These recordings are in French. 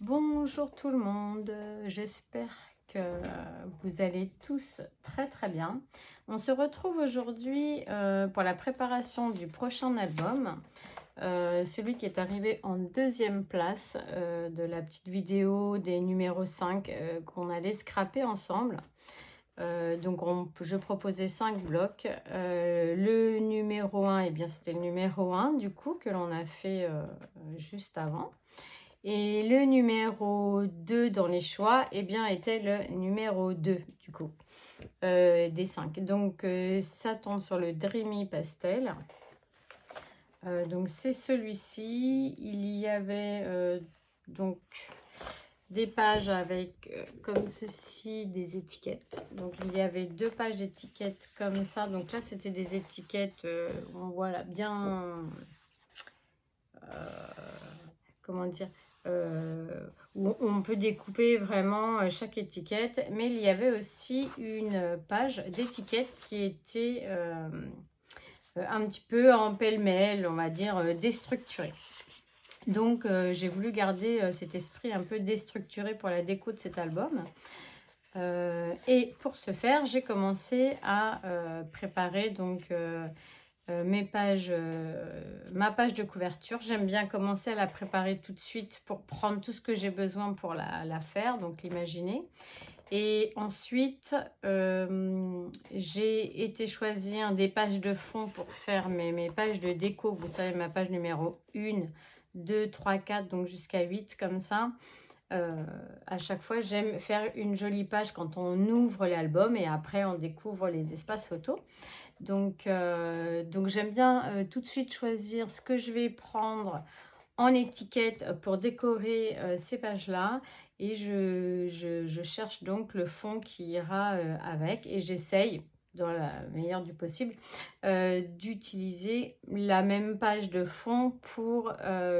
Bonjour tout le monde, j'espère que vous allez tous très bien. On se retrouve aujourd'hui pour la préparation du prochain album, celui qui est arrivé en deuxième place de la petite vidéo des numéros 5 qu'on allait scraper ensemble. Donc je proposais 5 blocs. Le numéro 1, eh bien, c'était le numéro 1 du coup que l'on a fait juste avant. Et le numéro 2 dans les choix, eh bien, était le numéro 2 du coup, des 5. Donc ça tombe sur le Dreamy Pastel. Donc c'est celui-ci. Il y avait donc des pages avec, comme ceci, des étiquettes. Donc il y avait 2 pages d'étiquettes comme ça. Donc là, c'était des étiquettes, voilà, bien... comment dire, où on peut découper vraiment chaque étiquette, mais il y avait aussi une page d'étiquette qui était un petit peu en pêle-mêle, on va dire déstructurée. Donc j'ai voulu garder cet esprit un peu déstructuré pour la déco de cet album. Et pour ce faire, j'ai commencé à préparer donc mes pages, ma page de couverture. J'aime bien commencer à la préparer tout de suite pour prendre tout ce que j'ai besoin pour la faire, donc l'imaginer. Et ensuite, j'ai été choisir des pages de fond pour faire mes pages de déco. Vous savez, ma page numéro 1, 2, 3, 4, donc jusqu'à 8 comme ça. À chaque fois, j'aime faire une jolie page quand on ouvre l'album et après on découvre les espaces photos. Donc j'aime bien tout de suite choisir ce que je vais prendre en étiquette pour décorer ces pages-là. Et je cherche donc le fond qui ira avec. Et j'essaye, dans la meilleure du possible, d'utiliser la même page de fond pour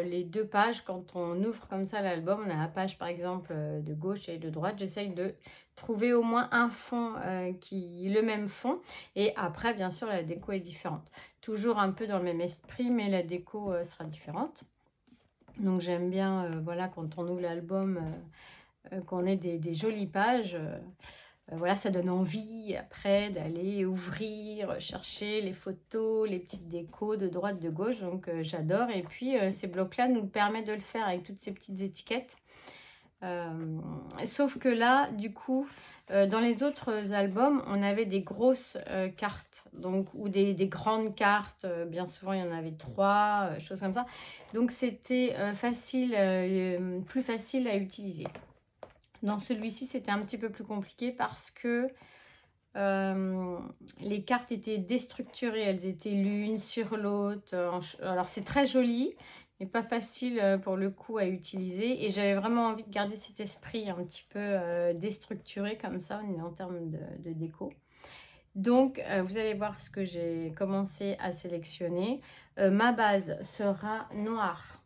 les 2 pages. Quand on ouvre comme ça l'album, on a la page par exemple de gauche et de droite. J'essaye de trouver au moins un fond le même fond. Et après, bien sûr, la déco est différente. Toujours un peu dans le même esprit, mais la déco sera différente. Donc j'aime bien, voilà, quand on ouvre l'album, qu'on ait des jolies pages. Voilà, ça donne envie après d'aller ouvrir, chercher les photos, les petites décos de droite, de gauche. Donc j'adore. Et puis ces blocs-là nous permettent de le faire avec toutes ces petites étiquettes. Sauf que là, du coup, dans les autres albums, on avait des grosses cartes, donc, ou des grandes cartes. Bien souvent, il y en avait 3, choses comme ça. Donc, c'était plus facile à utiliser. Dans celui-ci, c'était un petit peu plus compliqué parce que les cartes étaient déstructurées. Elles étaient l'une sur l'autre. Alors, c'est très joli, mais pas facile pour le coup à utiliser. Et j'avais vraiment envie de garder cet esprit un petit peu déstructuré comme ça en termes de déco. Donc, vous allez voir ce que j'ai commencé à sélectionner. Ma base sera noire.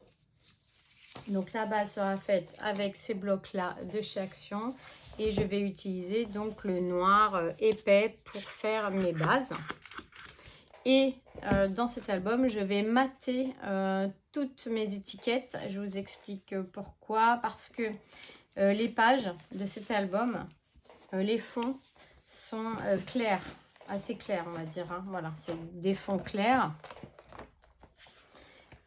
Donc la base sera faite avec ces blocs là de chez Action et je vais utiliser donc le noir épais pour faire mes bases. Et dans cet album, je vais mater toutes mes étiquettes. Je vous explique pourquoi. Parce que les pages de cet album, les fonds sont clairs, assez clairs on va dire, hein. Voilà, c'est des fonds clairs.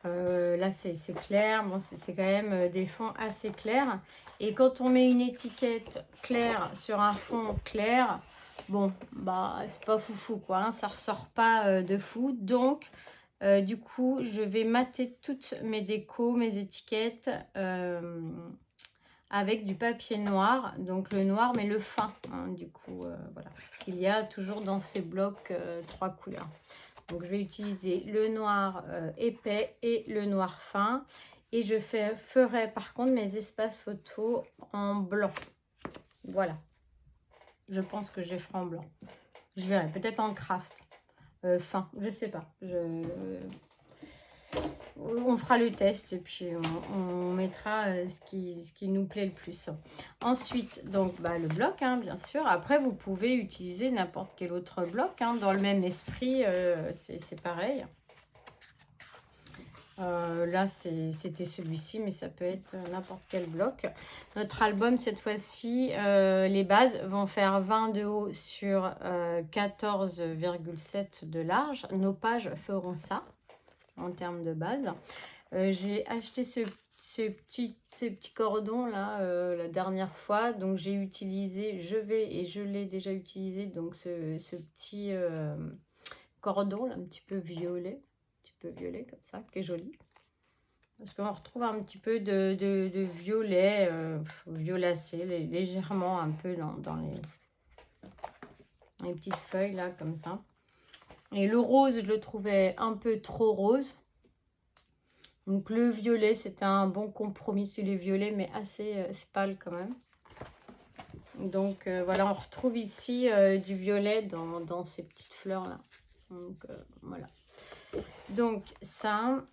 Là, c'est clair. Bon, c'est quand même des fonds assez clairs. Et quand on met une étiquette claire sur un fond clair, bon, bah, c'est pas foufou, quoi, hein, ça ressort pas de fou. Donc, du coup, je vais mater toutes mes décos, mes étiquettes avec du papier noir. Donc, le noir, mais le fin, hein, du coup, voilà. Il y a toujours dans ces blocs 3 couleurs. Donc, je vais utiliser le noir épais et le noir fin. Et je ferai par contre mes espaces photos en blanc. Voilà. Je pense que je les ferai en blanc. Je verrai. Peut-être en craft. Fin. Je sais pas. On fera le test et puis on mettra ce qui nous plaît le plus. Ensuite, donc le bloc, hein, bien sûr. Après, vous pouvez utiliser n'importe quel autre bloc, hein, dans le même esprit, c'est pareil. Là, c'était celui-ci, mais ça peut être n'importe quel bloc. Notre album, cette fois-ci, les bases vont faire 20 de haut sur 14,7 de large. Nos pages feront ça en termes de base. J'ai acheté ces petits cordons là la dernière fois. Donc, j'ai utilisé, je l'ai déjà utilisé, donc ce petit cordon là, un petit peu violet comme ça, qui est joli. Parce qu'on retrouve un petit peu de violet, violacé, légèrement un peu dans les petites feuilles là, comme ça. Et le rose, je le trouvais un peu trop rose. Donc le violet, c'était un bon compromis sur les violets, mais assez pâle quand même. Donc voilà, on retrouve ici du violet dans ces petites fleurs là. Donc voilà. Donc ça...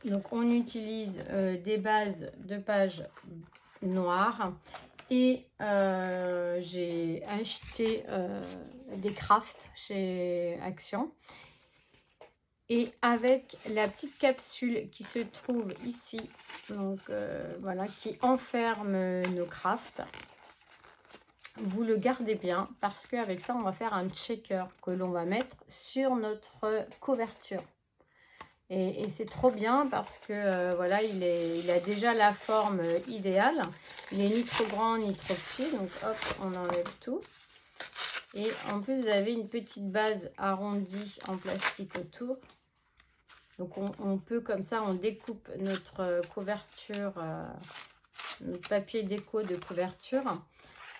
Donc, on utilise des bases de pages noires et j'ai acheté des crafts chez Action. Et avec la petite capsule qui se trouve ici, donc voilà, qui enferme nos crafts, vous le gardez bien parce qu'avec ça, on va faire un checker que l'on va mettre sur notre couverture. Et c'est trop bien parce que voilà, il a déjà la forme idéale. Il est ni trop grand ni trop petit. Donc hop, on enlève tout. Et en plus, vous avez une petite base arrondie en plastique autour. Donc on peut comme ça, on découpe notre couverture, notre papier déco de couverture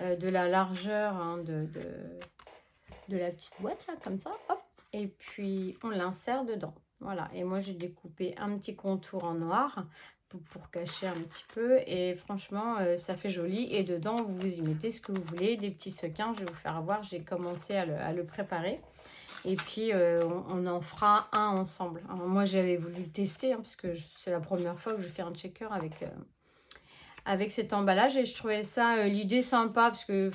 de la largeur hein, de la petite boîte là, comme ça. Hop. Et puis on l'insère dedans. Voilà, et moi j'ai découpé un petit contour en noir pour cacher un petit peu. Et franchement, ça fait joli. Et dedans, vous y mettez ce que vous voulez. Des petits sequins, je vais vous faire voir. J'ai commencé à le préparer. Et puis, on en fera un ensemble. Alors, moi, j'avais voulu le tester, hein, parce que c'est la première fois que je fais un checker avec cet emballage. Et je trouvais ça, l'idée sympa, parce que...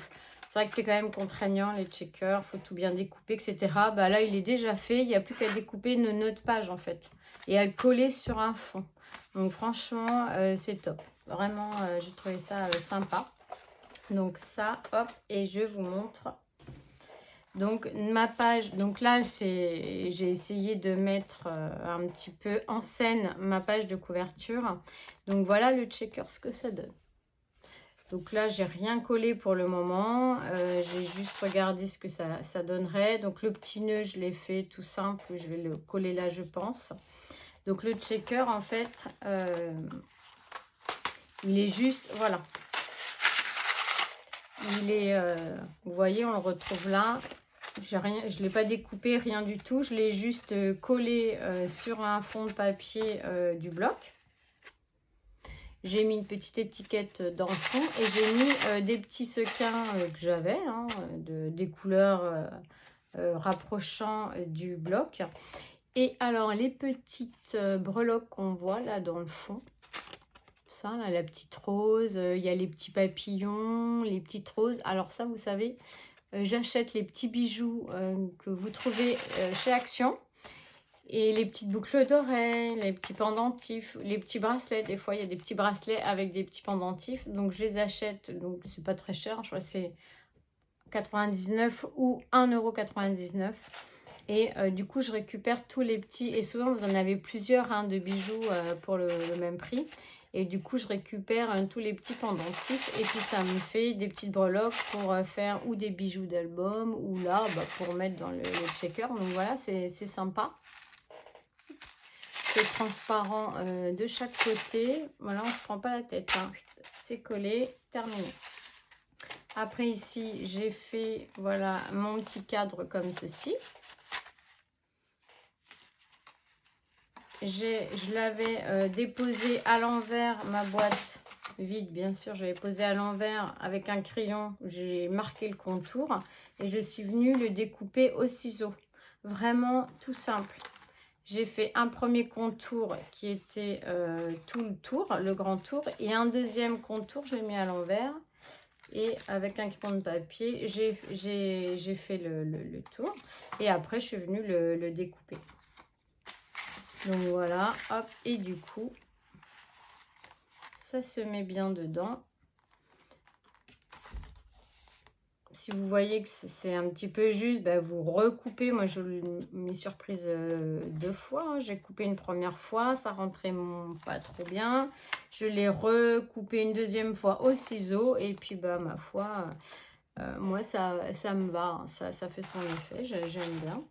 C'est vrai que c'est quand même contraignant les checkers, il faut tout bien découper, etc. Bah là, il est déjà fait, il n'y a plus qu'à découper nos notes pages en fait et à le coller sur un fond. Donc franchement, c'est top. Vraiment, j'ai trouvé ça sympa. Donc ça, hop, et je vous montre. Donc ma page, donc là, j'ai essayé de mettre un petit peu en scène ma page de couverture. Donc voilà le checker, ce que ça donne. Donc là, j'ai rien collé pour le moment. J'ai juste regardé ce que ça donnerait. Donc le petit nœud, je l'ai fait tout simple. Je vais le coller là, je pense. Donc le checker, en fait, il est juste... Voilà. Il est... vous voyez, on le retrouve là. Je ne l'ai pas découpé, rien du tout. Je l'ai juste collé sur un fond de papier du bloc. J'ai mis une petite étiquette dans le fond et j'ai mis des petits sequins que j'avais, hein, des couleurs rapprochant du bloc. Et alors, les petites breloques qu'on voit là dans le fond, ça, là, la petite rose, il y a les petits papillons, les petites roses. Alors ça, vous savez, j'achète les petits bijoux que vous trouvez chez Action. Et les petites boucles d'oreilles, les petits pendentifs, les petits bracelets. Des fois, il y a des petits bracelets avec des petits pendentifs. Donc, je les achète. Donc, c'est pas très cher. Je crois que c'est 99 ou 1,99 €. Et du coup, je récupère tous les petits. Et souvent, vous en avez plusieurs hein, de bijoux pour le même prix. Et du coup, je récupère tous les petits pendentifs. Et puis, ça me fait des petites breloques pour faire ou des bijoux d'album. Ou là, bah, pour mettre dans le checker. Donc, voilà, c'est sympa. C'est transparent de chaque côté. Voilà, on ne se prend pas la tête. Hein. C'est collé, terminé. Après ici, j'ai fait voilà mon petit cadre comme ceci. Je l'avais déposé à l'envers, ma boîte vide, bien sûr. Je l'avais posé à l'envers avec un crayon. J'ai marqué le contour et je suis venue le découper au ciseau. Vraiment tout simple. J'ai fait un premier contour qui était tout le tour, le grand tour. Et un deuxième contour, je l'ai mis à l'envers. Et avec un crayon de papier, j'ai fait le tour. Et après, je suis venue le découper. Donc voilà, hop, et du coup, ça se met bien dedans. Si vous voyez que c'est un petit peu juste, bah, vous recoupez. Moi, je m'y suis surprise 2 fois, hein. J'ai coupé une première fois, ça rentrait pas trop bien. Je l'ai recoupé une deuxième fois au ciseau et puis, bah, ma foi, moi, ça me va, hein. Ça fait son effet, j'aime bien.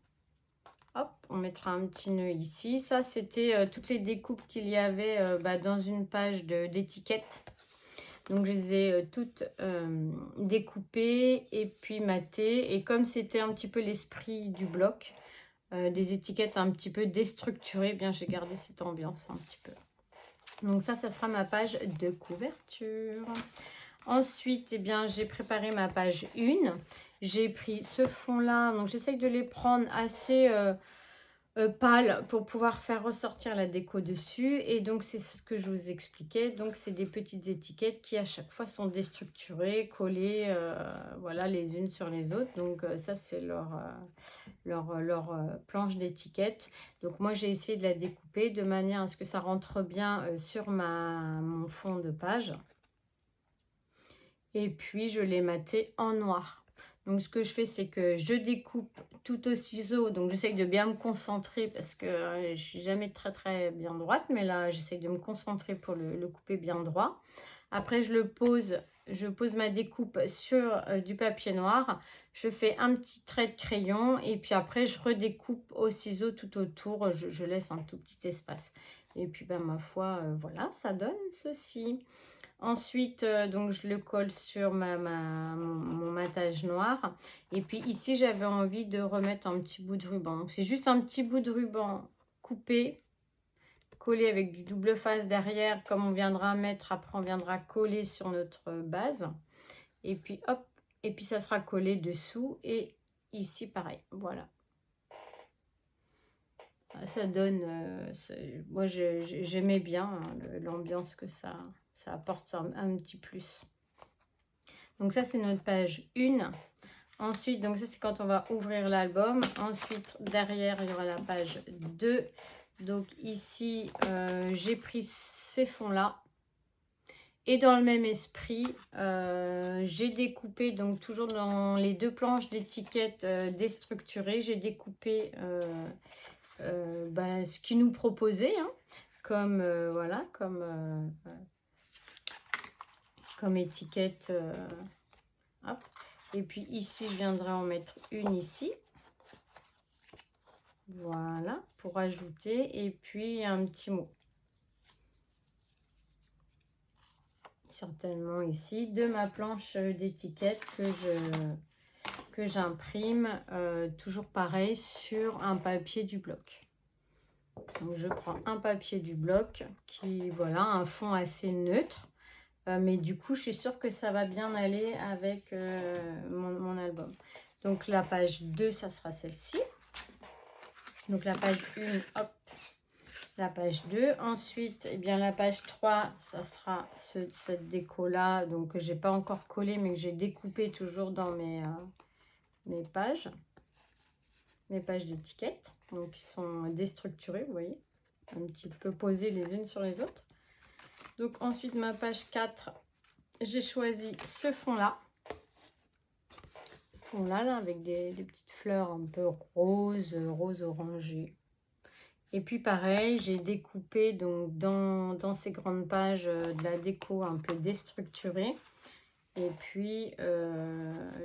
Hop, on mettra un petit nœud ici. Ça, c'était toutes les découpes qu'il y avait bah, dans une page d'étiquette. Donc, je les ai toutes découpées et puis matées. Et comme c'était un petit peu l'esprit du bloc, des étiquettes un petit peu déstructurées, eh bien, j'ai gardé cette ambiance un petit peu. Donc, ça sera ma page de couverture. Ensuite, eh bien, j'ai préparé ma page 1. J'ai pris ce fond-là. Donc, j'essaye de les prendre assez pâle pour pouvoir faire ressortir la déco dessus. Et donc, c'est ce que je vous expliquais. Donc, c'est des petites étiquettes qui, à chaque fois, sont déstructurées, collées, voilà, les unes sur les autres. Donc, ça, c'est leur planche d'étiquette. Donc, moi, j'ai essayé de la découper de manière à ce que ça rentre bien sur mon fond de page. Et puis, je l'ai maté en noir. Donc, ce que je fais, c'est que je découpe tout au ciseau. Donc, j'essaye de bien me concentrer parce que je ne suis jamais très, très bien droite. Mais là, j'essaye de me concentrer pour le couper bien droit. Après, je pose ma découpe sur du papier noir. Je fais un petit trait de crayon. Et puis après, je redécoupe au ciseau tout autour. Je laisse un tout petit espace. Et puis, ben, ma foi, voilà, ça donne ceci. Ensuite, donc je le colle sur mon matage noir. Et puis ici, j'avais envie de remettre un petit bout de ruban. Donc, c'est juste un petit bout de ruban coupé, collé avec du double face derrière, comme on viendra mettre. Après, on viendra coller sur notre base. Et puis, hop, et puis ça sera collé dessous. Et ici, pareil, voilà. Ça donne, moi j'aimais bien hein, l'ambiance que ça apporte un petit plus. Donc ça, c'est notre page 1. Ensuite, donc ça, c'est quand on va ouvrir l'album. Ensuite, derrière, il y aura la page 2. Donc ici, j'ai pris ces fonds-là. Et dans le même esprit, j'ai découpé, donc toujours dans les 2 planches d'étiquettes déstructurées, j'ai découpé ben, ce qu'ils nous proposaient, hein, comme, voilà, comme étiquette. Hop. Et puis ici, je viendrai en mettre une ici. Voilà, pour ajouter. Et puis un petit mot. Certainement ici, de ma planche d'étiquette que j'imprime, toujours pareil, sur un papier du bloc. Donc je prends un papier du bloc qui, voilà, un fond assez neutre. Mais du coup, je suis sûre que ça va bien aller avec mon album. Donc, la page 2, ça sera celle-ci. Donc, la page 1, hop, la page 2. Ensuite, eh bien, la page 3, ça sera cette déco-là. Donc, que je n'ai pas encore collé, mais que j'ai découpé toujours dans mes pages. Mes pages d'étiquette. Donc, qui sont déstructurées, vous voyez. Un petit peu posées les unes sur les autres. Donc, ensuite, ma page 4, j'ai choisi ce fond-là. Là, avec des petites fleurs un peu rose orangé. Et puis pareil, j'ai découpé donc dans ces grandes pages de la déco un peu déstructurée. Et puis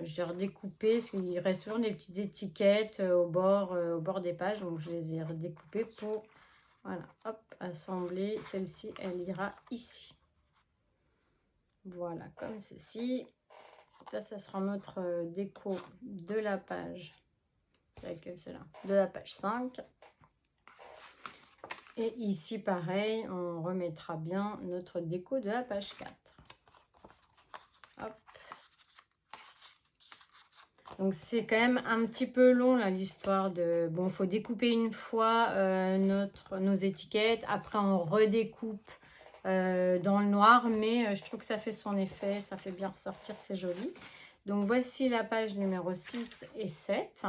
j'ai redécoupé, parce qu'il reste toujours des petites étiquettes au bord des pages. Donc je les ai redécoupées pour, voilà, hop, assembler. Celle-ci, elle ira ici. Voilà, comme ceci. Ça sera notre déco de la page. Laquelle c'est là? De la page 5. Et ici, pareil, on remettra bien notre déco de la page 4. Hop. Donc, c'est quand même un petit peu long, là, l'histoire de... Bon, il faut découper une fois nos étiquettes. Après, on redécoupe dans le noir. Mais je trouve que ça fait son effet. Ça fait bien ressortir, c'est joli. Donc, voici la page numéro 6 et 7.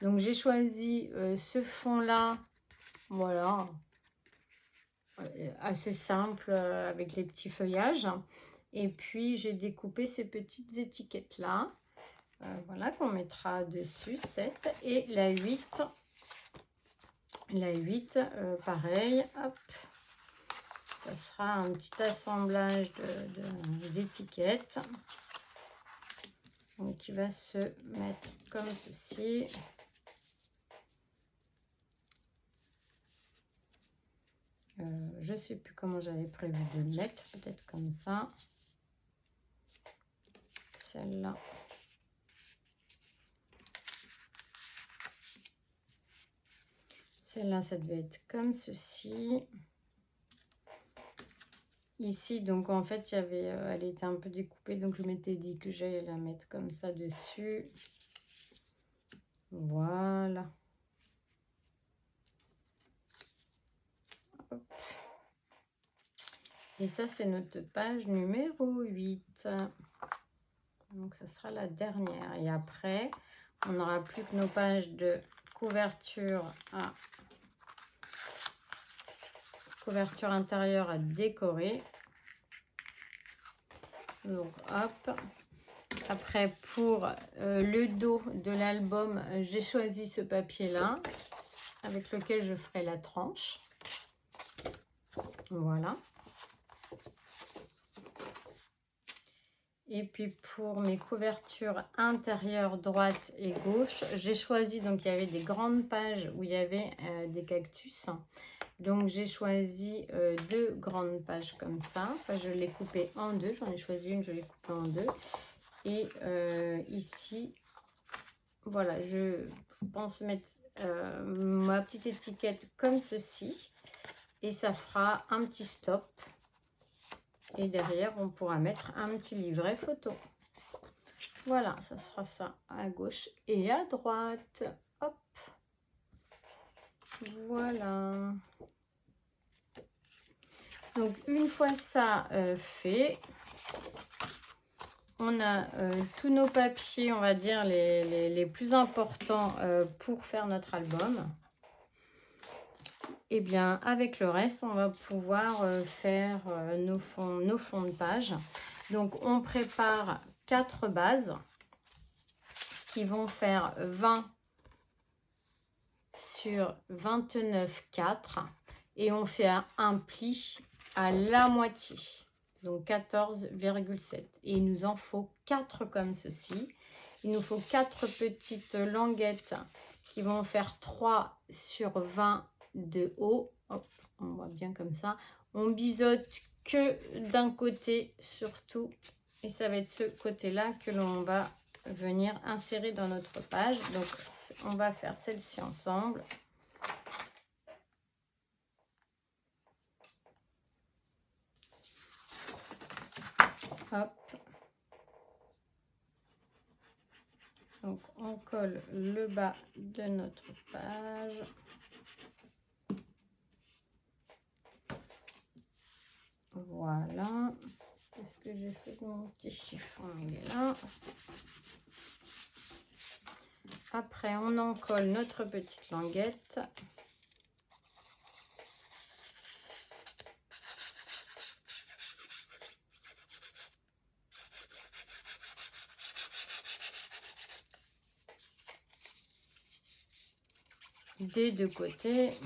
Donc, j'ai choisi ce fond-là. Voilà. assez simple avec les petits feuillages. Et puis j'ai découpé ces petites étiquettes là, voilà, qu'on mettra dessus, 7 et la 8. La 8, pareil, hop, ça sera un petit assemblage d'étiquettes qui va se mettre comme ceci. Je sais plus comment j'avais prévu de le mettre, peut-être comme ça. Celle-là. Celle-là, ça devait être comme ceci. Ici, donc en fait, il y avait, elle était un peu découpée, donc je m'étais dit que j'allais la mettre comme ça dessus. Voilà. Hop. Et ça, c'est notre page numéro 8. Donc, ça sera la dernière. Et après, on n'aura plus que nos pages de couverture intérieure à décorer. Donc, hop. Après, pour le dos de l'album, j'ai choisi ce papier-là, avec lequel je ferai la tranche. Voilà. Et puis pour mes couvertures intérieures droite et gauche, j'ai choisi, donc il y avait des grandes pages où il y avait des cactus. Donc j'ai choisi 2 grandes pages comme ça. Enfin, je l'ai coupé en 2, j'en ai choisi une, je l'ai coupée en 2. Et ici, voilà, je pense mettre ma petite étiquette comme ceci. Et ça fera un petit stop. Et derrière, on pourra mettre un petit livret photo. Voilà, ça sera ça à gauche et à droite. Hop. Voilà. Donc, une fois ça fait, on a tous nos papiers, on va dire, les plus importants pour faire notre album. Et bien, avec le reste, on va pouvoir faire nos fonds de page. Donc, on prépare 4 bases qui vont faire 20 sur 29,4 et on fait un pli à la moitié, donc 14,7. Et il nous en faut 4 comme ceci. Il nous faut 4 petites languettes qui vont faire 3 sur 20 de haut. Hop, on voit bien comme ça. On biseaute que d'un côté surtout, et ça va être ce côté-là que l'on va venir insérer dans notre page. Donc on va faire celle-ci ensemble. Hop. Donc on colle le bas de notre page. Voilà. Qu'est-ce que j'ai fait de mon petit chiffon? Il est là. Après, on en colle notre petite languette. Des deux côtés.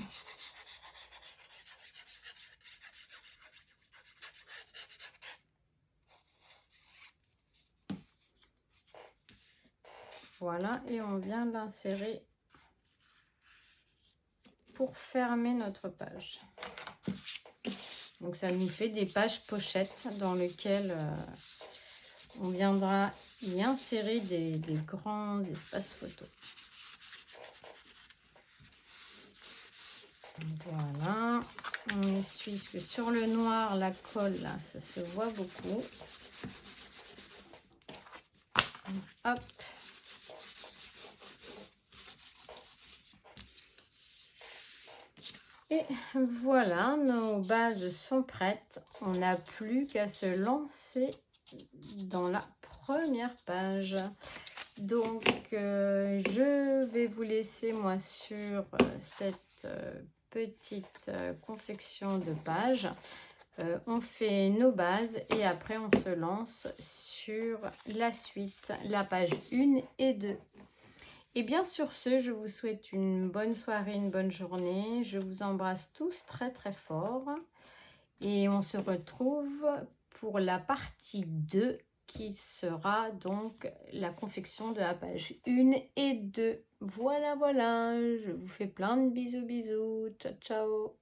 Voilà, et on vient l'insérer pour fermer notre page. Donc ça nous fait des pages pochettes dans lesquelles on viendra y insérer des grands espaces photos. Voilà, on essuie, parce que sur le noir, la colle, là, ça se voit beaucoup. Hop. Et voilà, nos bases sont prêtes. On n'a plus qu'à se lancer dans la première page. Donc, je vais vous laisser, moi, sur cette petite confection de pages. On fait nos bases et après on se lance sur la suite, la page 1 et 2. Et bien sur ce, je vous souhaite une bonne soirée, une bonne journée. Je vous embrasse tous très très fort. Et on se retrouve pour la partie 2 qui sera donc la confection de la page 1 et 2. Voilà, voilà, je vous fais plein de bisous, bisous. Ciao, ciao.